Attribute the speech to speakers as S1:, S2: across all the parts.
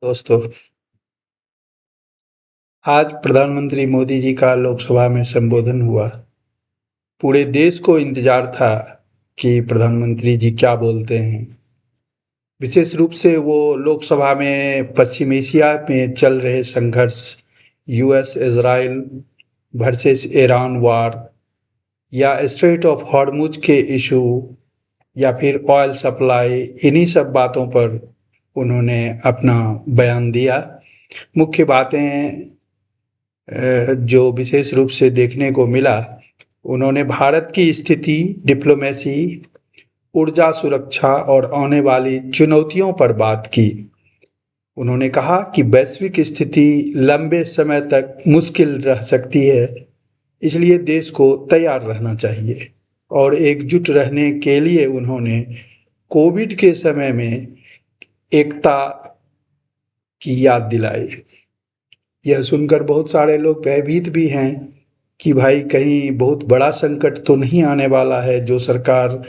S1: दोस्तों, आज प्रधानमंत्री मोदी जी का लोकसभा में संबोधन हुआ। पूरे देश को इंतजार था कि प्रधानमंत्री जी क्या बोलते हैं। विशेष रूप से वो लोकसभा में पश्चिम एशिया में चल रहे संघर्ष, US Israel versus Iran war या स्ट्रेट ऑफ हॉर्मुज के इशू या फिर ऑयल सप्लाई, इन्हीं सब बातों पर उन्होंने अपना बयान दिया। मुख्य बातें जो विशेष रूप से देखने को मिला, उन्होंने भारत की स्थिति, डिप्लोमेसी, ऊर्जा सुरक्षा और आने वाली चुनौतियों पर बात की। उन्होंने कहा कि वैश्विक स्थिति लंबे समय तक मुश्किल रह सकती है, इसलिए देश को तैयार रहना चाहिए और एकजुट रहने के लिए उन्होंने कोविड के समय में एकता की याद दिलाई। यह सुनकर बहुत सारे लोग भयभीत भी हैं कि भाई कहीं बहुत बड़ा संकट तो नहीं आने वाला है, जो सरकार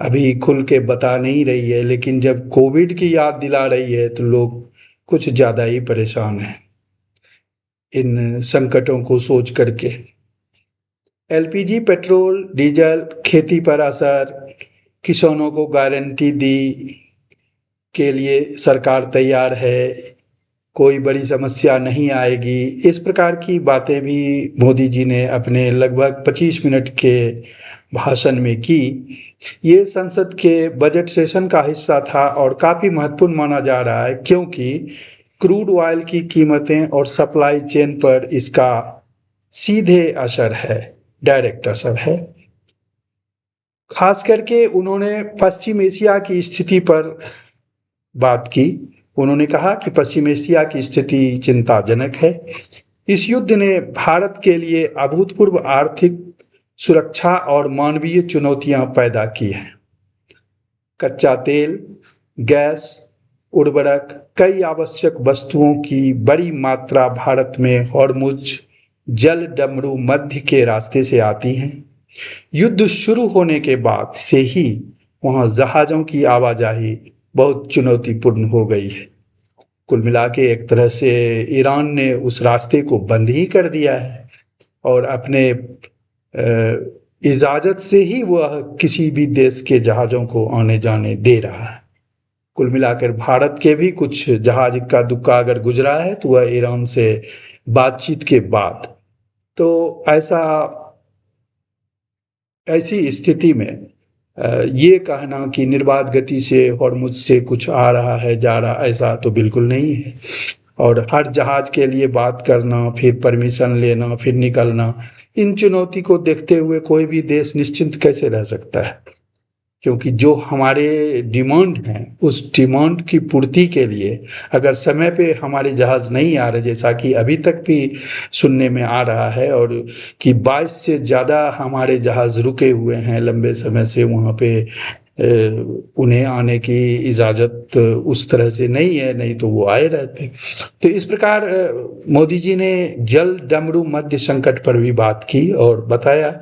S1: अभी खुल के बता नहीं रही है। लेकिन जब कोविड की याद दिला रही है तो लोग कुछ ज़्यादा ही परेशान हैं इन संकटों को सोच करके। एलपीजी, पेट्रोल, डीजल, खेती पर असर, किसानों को गारंटी दी के लिए सरकार तैयार है, कोई बड़ी समस्या नहीं आएगी, इस प्रकार की बातें भी मोदी जी ने अपने लगभग 25 मिनट के भाषण में की। ये संसद के बजट सेशन का हिस्सा था और काफ़ी महत्वपूर्ण माना जा रहा है, क्योंकि क्रूड ऑयल की कीमतें और सप्लाई चेन पर इसका सीधे असर है, डायरेक्ट असर है। खास करके उन्होंने पश्चिम एशिया की स्थिति पर बात की। उन्होंने कहा कि पश्चिम एशिया की स्थिति चिंताजनक है। इस युद्ध ने भारत के लिए अभूतपूर्व आर्थिक, सुरक्षा और मानवीय चुनौतियां पैदा की हैं। कच्चा तेल, गैस, उर्वरक, कई आवश्यक वस्तुओं की बड़ी मात्रा भारत में हॉर्मुज जल डमरू मध्य के रास्ते से आती हैं। युद्ध शुरू होने के बाद से ही वहां जहाज़ों की आवाजाही बहुत चुनौतीपूर्ण हो गई है। कुल मिला के एक तरह से ईरान ने उस रास्ते को बंद ही कर दिया है और अपने इजाज़त से ही वह किसी भी देश के जहाज़ों को आने जाने दे रहा है। कुल मिलाकर भारत के भी कुछ जहाज इक्का दुक्का अगर गुजरा है तो वह ईरान से बातचीत के बाद। तो ऐसी स्थिति में ये कहना कि निर्बाध गति से हॉर्मुज से कुछ आ रहा है, जा रहा, ऐसा तो बिल्कुल नहीं है। और हर जहाज के लिए बात करना, फिर परमिशन लेना, फिर निकलना, इन चुनौती को देखते हुए कोई भी देश निश्चिंत कैसे रह सकता है? क्योंकि जो हमारे डिमांड हैं, उस डिमांड की पूर्ति के लिए अगर समय पे हमारे जहाज़ नहीं आ रहे, जैसा कि अभी तक भी सुनने में आ रहा है, और कि 22 से ज़्यादा हमारे जहाज़ रुके हुए हैं लंबे समय से वहाँ पे, उन्हें आने की इजाज़त उस तरह से नहीं है, नहीं तो वो आए रहते। तो इस प्रकार मोदी जी ने जल डमरू मध्य संकट पर भी बात की और बताया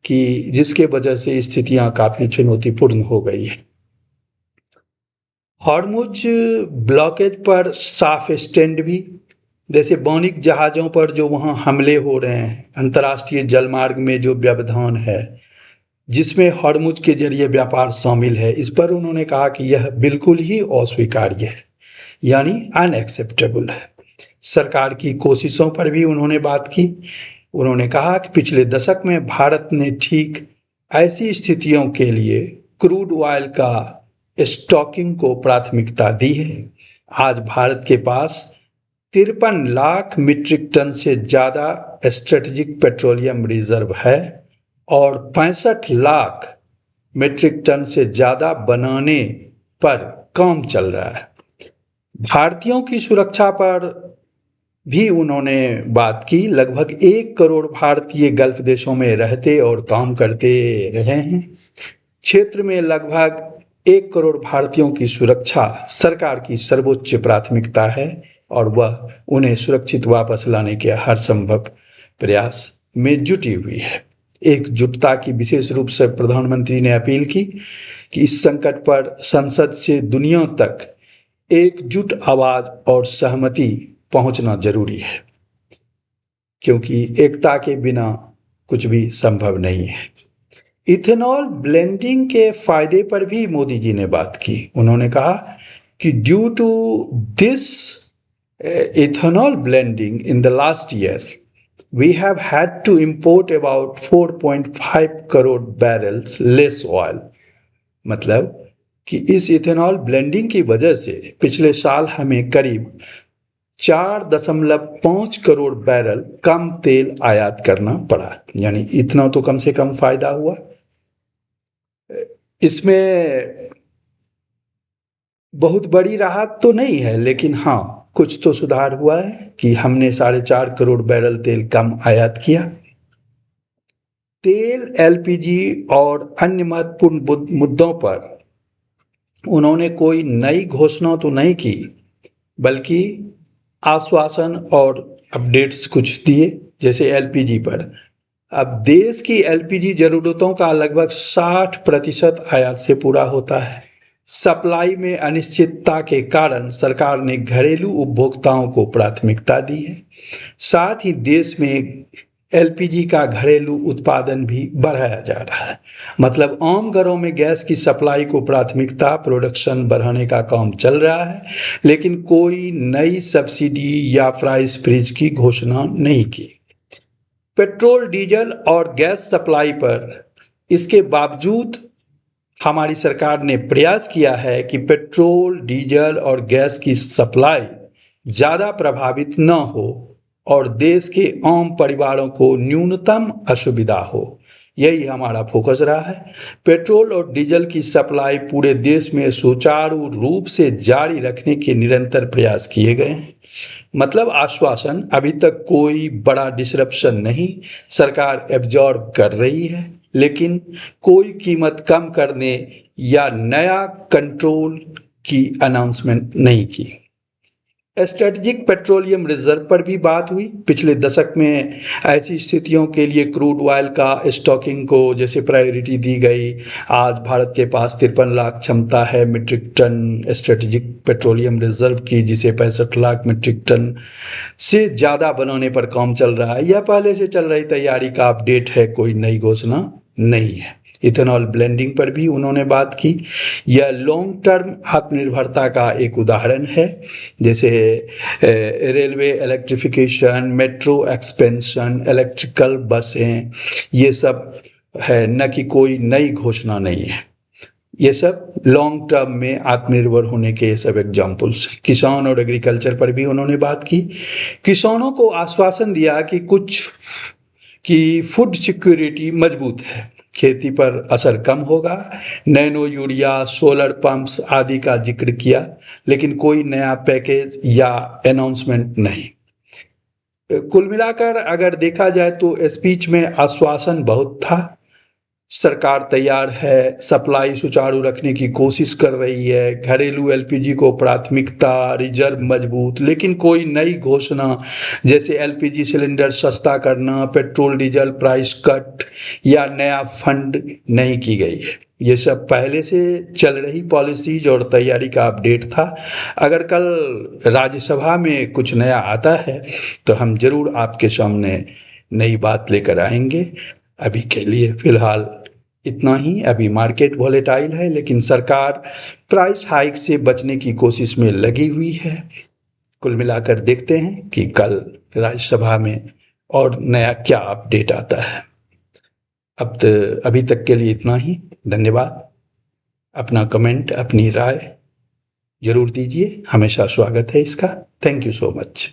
S1: कि जिसके वजह से स्थितियां काफी चुनौतीपूर्ण हो गई है। हॉर्मुज ब्लॉकेज पर साफ स्टैंड भी, जैसे वाणिज्य जहाज़ों पर जो वहाँ हमले हो रहे हैं, अंतर्राष्ट्रीय जलमार्ग में जो व्यवधान है जिसमें हॉर्मुज के जरिए व्यापार शामिल है, इस पर उन्होंने कहा कि यह बिल्कुल ही अस्वीकार्य है, यानी अनएक्सेप्टेबल है। सरकार की कोशिशों पर भी उन्होंने बात की। उन्होंने कहा कि पिछले दशक में भारत ने ठीक ऐसी स्थितियों के लिए क्रूड ऑयल का स्टॉकिंग को प्राथमिकता दी है। आज भारत के पास 53 लाख मीट्रिक टन से ज़्यादा स्ट्रेटेजिक पेट्रोलियम रिजर्व है और 65 लाख मीट्रिक टन से ज़्यादा बनाने पर काम चल रहा है। भारतीयों की सुरक्षा पर भी उन्होंने बात की। लगभग 1 करोड़ भारतीय गल्फ देशों में रहते और काम करते रहे हैं। क्षेत्र में लगभग 1 करोड़ भारतीयों की सुरक्षा सरकार की सर्वोच्च प्राथमिकता है और वह उन्हें सुरक्षित वापस लाने के हर संभव प्रयास में जुटी हुई है। एकजुटता की विशेष रूप से प्रधानमंत्री ने अपील की कि इस संकट पर संसद से दुनिया तक एकजुट आवाज और सहमति पहुंचना जरूरी है, क्योंकि एकता के बिना कुछ भी संभव नहीं है। इथेनॉल ब्लेंडिंग के फायदे पर भी मोदी जी ने बात की। उन्होंने कहा कि due to this ethanol blending in the last year we have had to import about 4.5 crore barrels less oil. मतलब कि इस इथेनॉल ब्लेंडिंग की वजह से पिछले साल हमें करीब 4.5 करोड़ बैरल कम तेल आयात करना पड़ा, यानी इतना तो कम से कम फायदा हुआ। इसमें बहुत बड़ी राहत तो नहीं है, लेकिन हाँ कुछ तो सुधार हुआ है कि हमने 4.5 करोड़ बैरल तेल कम आयात किया। तेल, एलपीजी और अन्य महत्वपूर्ण मुद्दों पर उन्होंने कोई नई घोषणा तो नहीं की, बल्कि आश्वासन और अपडेट्स कुछ दिए। जैसे एलपीजी पर, अब देश की एलपीजी जरूरतों का लगभग 60% आयात से पूरा होता है। सप्लाई में अनिश्चितता के कारण सरकार ने घरेलू उपभोक्ताओं को प्राथमिकता दी है। साथ ही देश में एलपीजी का घरेलू उत्पादन भी बढ़ाया जा रहा है। मतलब आम घरों में गैस की सप्लाई को प्राथमिकता, प्रोडक्शन बढ़ाने का काम चल रहा है, लेकिन कोई नई सब्सिडी या प्राइस फ्रीज की घोषणा नहीं की। पेट्रोल, डीजल और गैस सप्लाई पर इसके बावजूद हमारी सरकार ने प्रयास किया है कि पेट्रोल, डीजल और गैस की सप्लाई ज़्यादा प्रभावित न हो और देश के आम परिवारों को न्यूनतम असुविधा हो। यही हमारा फोकस रहा है। पेट्रोल और डीजल की सप्लाई पूरे देश में सुचारू रूप से जारी रखने के निरंतर प्रयास किए गए हैं। मतलब आश्वासन, अभी तक कोई बड़ा डिसरप्शन नहीं, सरकार एब्जॉर्ब कर रही है, लेकिन कोई कीमत कम करने या नया कंट्रोल की अनाउंसमेंट नहीं की। स्ट्रेटेजिक पेट्रोलियम रिजर्व पर भी बात हुई। पिछले दशक में ऐसी स्थितियों के लिए क्रूड ऑयल का स्टॉकिंग को जैसे प्रायोरिटी दी गई। आज भारत के पास 53 लाख क्षमता है metric tonne strategic petroleum reserve की, जिसे 65 लाख मीट्रिक टन से ज़्यादा बनाने पर काम चल रहा है। यह पहले से चल रही तैयारी का अपडेट है, कोई नई घोषणा नहीं है। इथेनॉल ब्लेंडिंग पर भी उन्होंने बात की। यह लॉन्ग टर्म आत्मनिर्भरता का एक उदाहरण है। जैसे railway electrification, metro expansion, electrical बसें, ये सब है, न कि कोई नई घोषणा नहीं है। ये सब लॉन्ग टर्म में आत्मनिर्भर होने के ये सब एग्जाम्पल्स हैं। किसान और एग्रीकल्चर पर भी उन्होंने बात की। किसानों को आश्वासन दिया कि फूड सिक्योरिटी मजबूत है, खेती पर असर कम होगा। नैनो यूरिया, सोलर पंप्स आदि का जिक्र किया, लेकिन कोई नया पैकेज या अनाउंसमेंट नहीं। कुल मिलाकर अगर देखा जाए तो स्पीच में आश्वासन बहुत था। सरकार तैयार है, सप्लाई सुचारू रखने की कोशिश कर रही है, घरेलू एलपीजी को प्राथमिकता, रिजर्व मजबूत, लेकिन कोई नई घोषणा जैसे एलपीजी सिलेंडर सस्ता करना, पेट्रोल डीजल प्राइस कट या नया फंड नहीं की गई है। ये सब पहले से चल रही पॉलिसीज और तैयारी का अपडेट था। अगर कल राज्यसभा में कुछ नया आता है तो हम जरूर आपके सामने नई बात लेकर आएंगे। अभी के लिए फिलहाल इतना ही। अभी मार्केट वॉलेटाइल है, लेकिन सरकार प्राइस हाइक से बचने की कोशिश में लगी हुई है। कुल मिलाकर देखते हैं कि कल राज्यसभा में और नया क्या अपडेट आता है। अभी तक के लिए इतना ही। धन्यवाद। अपना कमेंट, अपनी राय जरूर दीजिए, हमेशा स्वागत है इसका। Thank you so much.